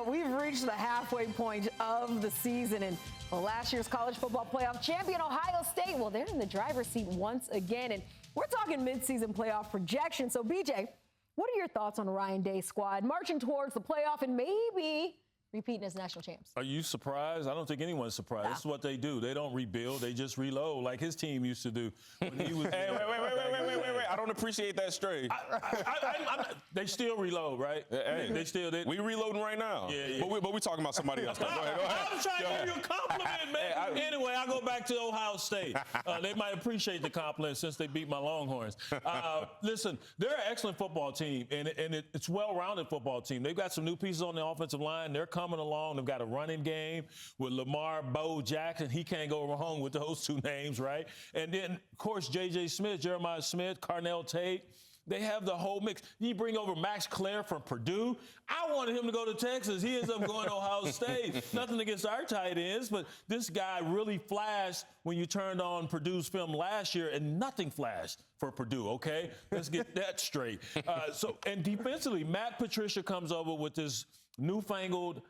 we've reached the halfway point of the season, and last year's college football playoff champion, Ohio State, well, they're in the driver's seat once again, and we're talking midseason playoff projection. So, BJ, what are your thoughts on Ryan Day's squad marching towards the playoff and maybe repeating as national champs? Are you surprised? I don't think anyone's surprised. This is what they do. They don't rebuild. They just reload like his team used to do when he was. Hey, wait. I don't appreciate that straight. They still reload, right? Hey, they still did. We reloading right now. Yeah. But we talking about somebody else. Go ahead. I'm trying to give you a compliment, man. Anyway, I go back to Ohio State. They might appreciate the compliment since they beat my Longhorns. Listen, they're an excellent football team, and it's a well-rounded football team. They've got some new pieces on the offensive line. They're coming along. They've got a running game with Lamar, Bo Jackson. He can't go wrong with those two names, right? And then, of course, J.J. Smith, Jeremiah Smith, Carnell Tate. They have the whole mix. You bring over Max Clare from Purdue. I wanted him to go to Texas. He ends up going to Ohio State. Nothing against our tight ends, but this guy really flashed when you turned on Purdue's film last year, and nothing flashed for Purdue, okay? Let's get that straight. And defensively, Matt Patricia comes over with this newfangled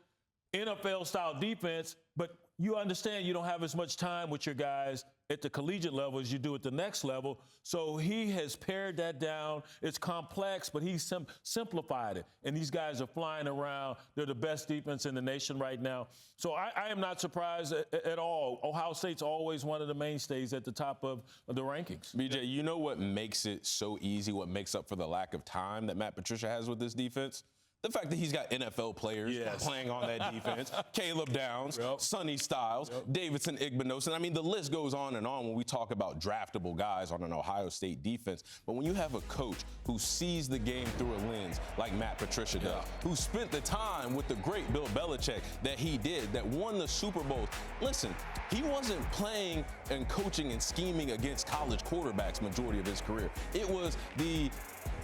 NFL-style defense, but you understand you don't have as much time with your guys at the collegiate level as you do at the next level. So he has pared that down. It's complex, but he's simplified it. And these guys are flying around. They're the best defense in the nation right now. So I am not surprised at all. Ohio State's always one of the mainstays at the top of the rankings. BJ, you know what makes it so easy, what makes up for the lack of time that Matt Patricia has with this defense? The fact that he's got NFL players playing on that defense, Caleb Downs, Sonny Styles, Davidson Igbinosun. I mean, the list goes on and on when we talk about draftable guys on an Ohio State defense. But when you have a coach who sees the game through a lens like Matt Patricia does, who spent the time with the great Bill Belichick that he did, that won the Super Bowl. Listen, he wasn't playing and coaching and scheming against college quarterbacks majority of his career. It was the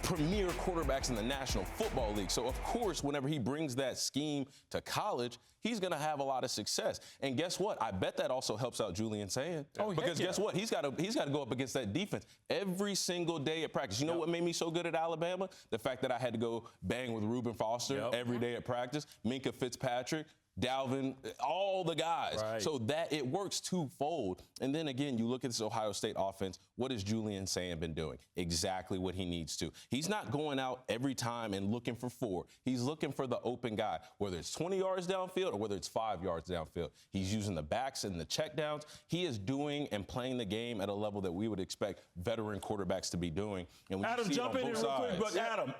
premier quarterbacks in the National Football League. So, of course, whenever he brings that scheme to college, he's going to have a lot of success. And guess what? I bet that also helps out Julian Sayin. Because guess what? He's got to go up against that defense every single day at practice. You know what made me so good at Alabama? The fact that I had to go bang with Reuben Foster every day at practice, Minka Fitzpatrick, Dalvin, all the guys. Right. So that it works twofold. And then again, you look at this Ohio State offense. What has Julian Sayin been doing? Exactly what he needs to. He's not going out every time and looking for 4. He's looking for the open guy, whether it's 20 yards downfield or whether it's 5 yards downfield. He's using the backs and the checkdowns. He is doing and playing the game at a level that we would expect veteran quarterbacks to be doing. And Adam, jump in here real quick. But Adam,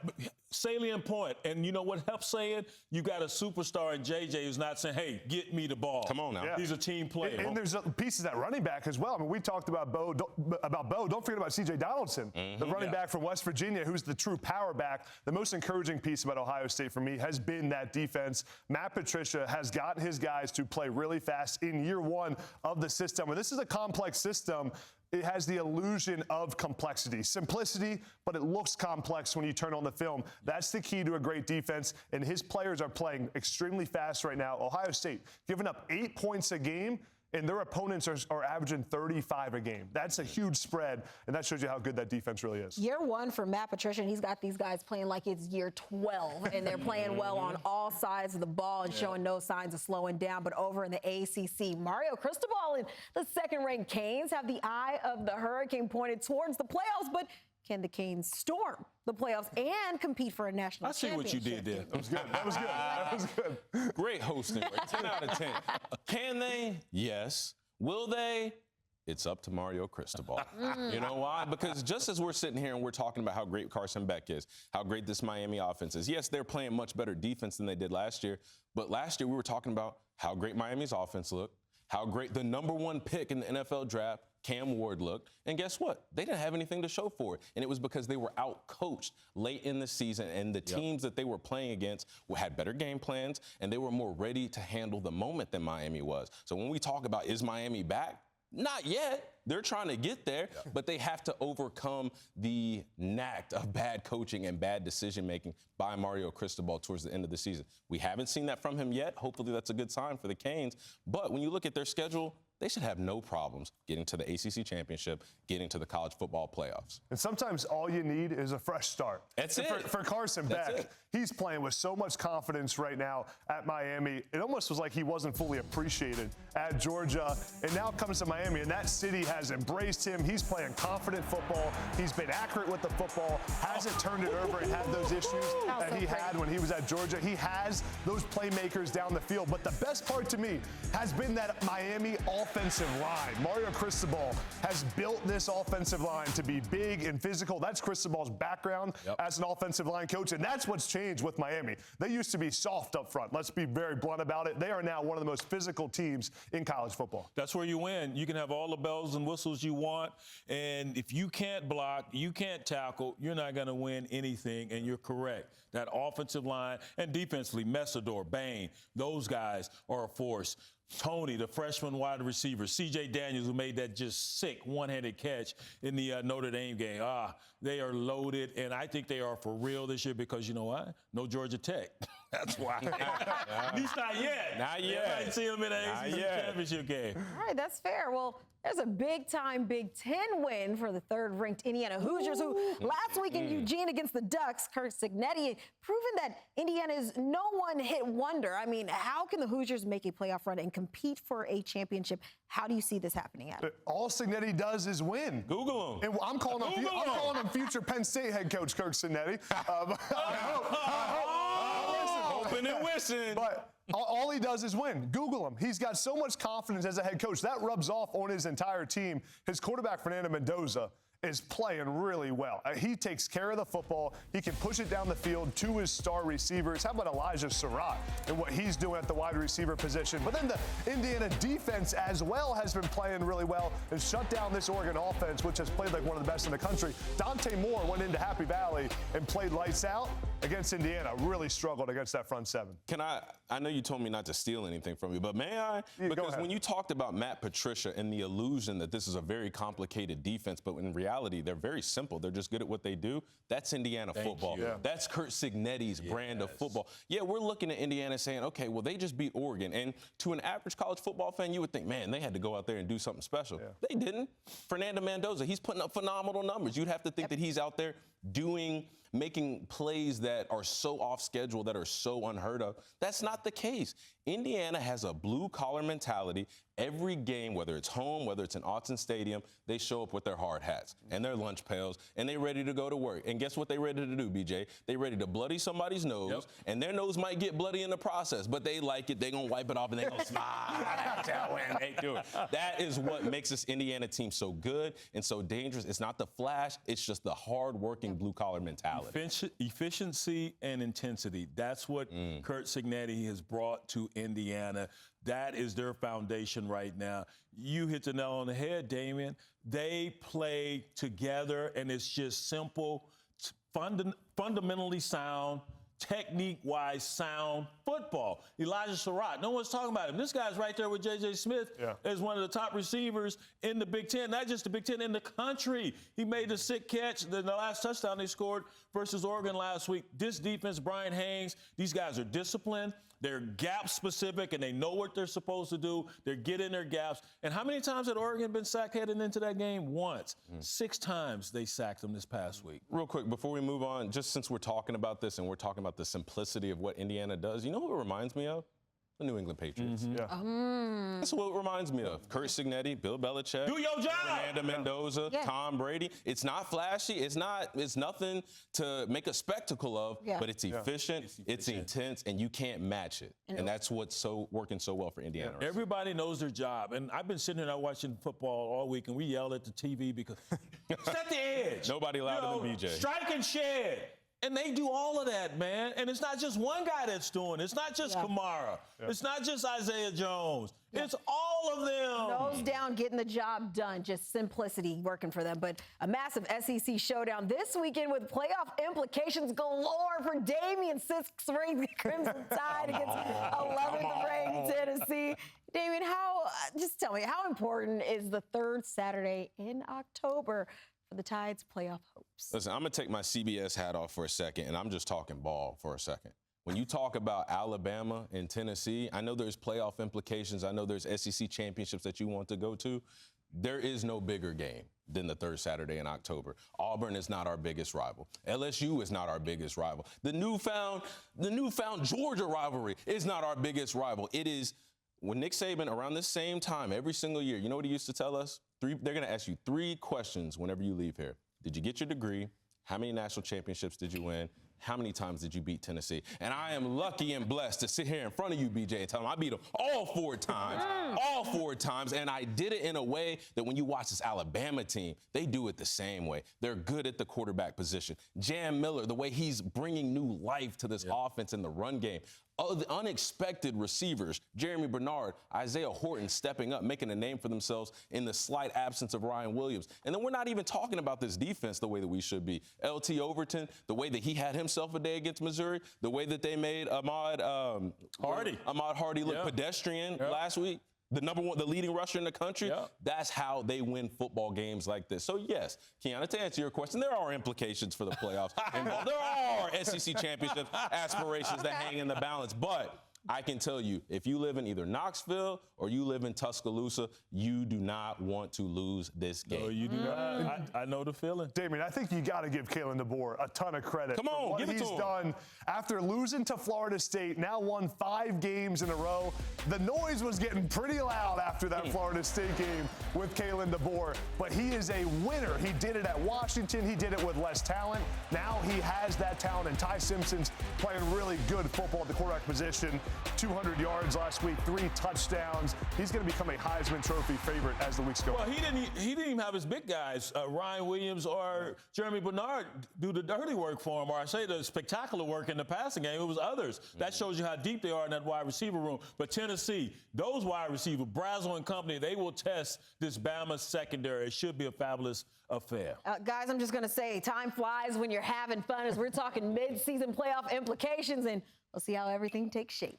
salient point. And you know what helps saying? You got a superstar in JJ who's not saying, hey, get me the ball. Come on now. Yeah. He's a team player. And there's pieces at running back as well. I mean, we talked about Bo. Don't forget about C.J. Donaldson, the running back from West Virginia, who's the true power back. The most encouraging piece about Ohio State for me has been that defense. Matt Patricia has got his guys to play really fast in year one of the system. And this is a complex system. It has the illusion of complexity, simplicity, but it looks complex when you turn on the film. That's the key to a great defense, and his players are playing extremely fast right now. Ohio State giving up 8 points a game, and their opponents are averaging 35 a game. That's a huge spread, and that shows you how good that defense really is. Year one for Matt Patricia, and he's got these guys playing like it's year 12, and they're playing well on all sides of the ball and showing no signs of slowing down. But over in the ACC, Mario Cristobal and the second-ranked Canes have the eye of the hurricane pointed towards the playoffs, but can the Canes storm the playoffs and compete for a national championship? I see what you did there. That was good. That was good. Great hosting. 10 out of 10. Can they? Yes. Will they? It's up to Mario Cristobal. You know why? Because just as we're sitting here and we're talking about how great Carson Beck is, how great this Miami offense is, yes, they're playing much better defense than they did last year, but last year we were talking about how great Miami's offense looked, how great the number 1 pick in the NFL draft, Cam Ward, looked. And guess what? They didn't have anything to show for it. And it was because they were out-coached late in the season, and the teams that they were playing against had better game plans, and they were more ready to handle the moment than Miami was. So when we talk about, is Miami back? Not yet. They're trying to get there, but they have to overcome the knack of bad coaching and bad decision-making by Mario Cristobal towards the end of the season. We haven't seen that from him yet. Hopefully that's a good sign for the Canes. But when you look at their schedule, they should have no problems getting to the ACC championship, getting to the college football playoffs. And sometimes all you need is a fresh start. That's it. For Carson Beck, he's playing with so much confidence right now at Miami. It almost was like he wasn't fully appreciated at Georgia, and now comes to Miami, and that city has embraced him. He's playing confident football. He's been accurate with the football, hasn't turned it over and had those issues that he had when he was at Georgia. He has those playmakers down the field. But the best part to me has been that Miami offensive line. Mario Cristobal has built this offensive line to be big and physical. That's Cristobal's background as an offensive line coach, and that's what's changed with Miami. They used to be soft up front. Let's be very blunt about it. They are now one of the most physical teams in college football. That's where you win. You can have all the bells and whistles you want, and if you can't block, you can't tackle, you're not going to win anything, and you're correct. That offensive line and defensively, Messador, Bain, those guys are a force. Tony, the freshman wide receiver, C.J. Daniels, who made that just sick one-handed catch in the Notre Dame game. They are loaded, and I think they are for real this year because, you know what? No Georgia Tech. That's why. At least not yet. Not yet. I didn't see them in the ACC championship game. All right, that's fair. Well, there's a big-time Big Ten win for the third-ranked Indiana Hoosiers, who last week in Eugene against the Ducks, Kirk Cignetti, proven that Indiana is no one-hit wonder. I mean, how can the Hoosiers make a playoff run and compete for a championship? How do you see this happening, Adam? All Cignetti does is win. Google him. And I'm calling him future Penn State head coach Kirk Cignetti. Hoping and wishing. But all he does is win. Google him. He's got so much confidence as a head coach. That rubs off on his entire team. His quarterback, Fernando Mendoza, is playing really well. He takes care of the football. He can push it down the field to his star receivers. How about Elijah Surratt and what he's doing at the wide receiver position? But then the Indiana defense as well has been playing really well and shut down this Oregon offense, which has played like one of the best in the country. Dante Moore went into Happy Valley and played lights out against Indiana. Really struggled against that front seven. I know you told me not to steal anything from you, but may I? Because when you talked about Matt Patricia and the illusion that this is a very complicated defense, but in reality, they're very simple. They're just good at what they do. That's Indiana football. Yeah. That's Kurt Cignetti's brand of football. Yeah, we're looking at Indiana saying, okay, well, they just beat Oregon. And to an average college football fan, you would think, man, they had to go out there and do something special. Yeah. They didn't. Fernando Mendoza, he's putting up phenomenal numbers. You'd have to think that he's out there making plays that are so off schedule, that are so unheard of. That's not the case. Indiana has a blue-collar mentality. Every game, whether it's home, whether it's in Autzen Stadium, they show up with their hard hats and their lunch pails, and they're ready to go to work. And guess what they're ready to do, BJ? They're ready to bloody somebody's nose, and their nose might get bloody in the process, but they like it. They're going to wipe it off, and they're going to smile. That's how they do it. That is what makes this Indiana team so good and so dangerous. It's not the flash. It's just the hard-working blue-collar mentality. Efficiency and intensity. That's what Kurt Cignetti has brought to Indiana. That is their foundation right now. You hit the nail on the head, Damien. They play together, and it's just simple, fundamentally sound, technique-wise sound football. Elijah Surratt, no one's talking about him. This guy's right there with J.J. Smith as one of the top receivers in the Big Ten, not just the Big Ten, in the country. He made the sick catch, the last touchdown they scored versus Oregon last week. This defense, Brian Haynes, these guys are disciplined. They're gap-specific, and they know what they're supposed to do. They're getting their gaps. And how many times had Oregon been sacked heading into that game? Once. 6 times they sacked them this past week. Real quick, before we move on, just since we're talking about this and we're talking about the simplicity of what Indiana does, you know who it reminds me of? The New England Patriots. That's what it reminds me of. Kurt Cignetti, Bill Belichick. Do your job. Fernando Mendoza, Tom Brady. It's not flashy. It's nothing to make a spectacle of, but it's efficient, it's intense, and you can't match it. And that's what's working so well for Indiana. Everybody knows their job. And I've been sitting there watching football all week, and we yell at the TV because set the edge. Nobody louder than BJ. Strike and shed. And they do all of that, man. And it's not just one guy that's doing it. It's not just Kamara. It's not just Isaiah Jones. It's all of them. Nose down, getting the job done. Just simplicity working for them. But a massive SEC showdown this weekend with playoff implications galore for Damien, 6th-ranked Crimson Tide against 11th-ranked Tennessee. Damien, just tell me, how important is the third Saturday in October for the Tide's playoff hopes? Listen, I'm going to take my CBS hat off for a second, and I'm just talking ball for a second. when you talk about Alabama and Tennessee, I know there's playoff implications. I know there's SEC championships that you want to go to. There is no bigger game than the third Saturday in October. Auburn is not our biggest rival. LSU is not our biggest rival. The newfound Georgia rivalry is not our biggest rival. It is when Nick Saban, around this same time, every single year, you know what he used to tell us? They're going to ask you 3 questions whenever you leave here. Did you get your degree? How many national championships did you win? How many times did you beat Tennessee? And I am lucky and blessed to sit here in front of you, BJ, and tell them I beat them all 4 times. All 4 times. And I did it in a way that when you watch this Alabama team, they do it the same way. They're good at the quarterback position. Jam Miller, the way he's bringing new life to this offense in the run game. The unexpected receivers, Jeremy Bernard, Isaiah Horton stepping up, making a name for themselves in the slight absence of Ryan Williams. And then we're not even talking about this defense the way that we should be. LT Overton, the way that he had himself a day against Missouri, the way that they made Ahmad Hardy look pedestrian last week. The leading rusher in the country, that's how they win football games like this. So, yes, Kiana, to answer your question, there are implications for the playoffs involved. There are SEC championship aspirations that hang in the balance. But I can tell you, if you live in either Knoxville or you live in Tuscaloosa, you do not want to lose this game. No, you do not. I know the feeling. Damien, I think you got to give Kalen DeBoer a ton of credit Come on, for what give it to he's him. done after losing to Florida State, now won 5 games in a row. The noise was getting pretty loud after that Florida State game with Kalen DeBoer, but he is a winner. He did it at Washington. He did it with less talent. Now he has that talent, and Ty Simpson's playing really good football at the quarterback position. 200 yards last week, 3 touchdowns. He's going to become a Heisman Trophy favorite as the weeks go on. Well, he didn't even have his big guys, Ryan Williams or Jeremy Bernard, do the dirty work for him, or I say the spectacular work in the passing game. It was others. That shows you how deep they are in that wide receiver room. But Tennessee, those wide receivers, Brazel and company, they will test this Bama secondary. It should be a fabulous affair. Guys, I'm just going to say, time flies when you're having fun as we're talking mid-season playoff implications, and we'll see how everything takes shape.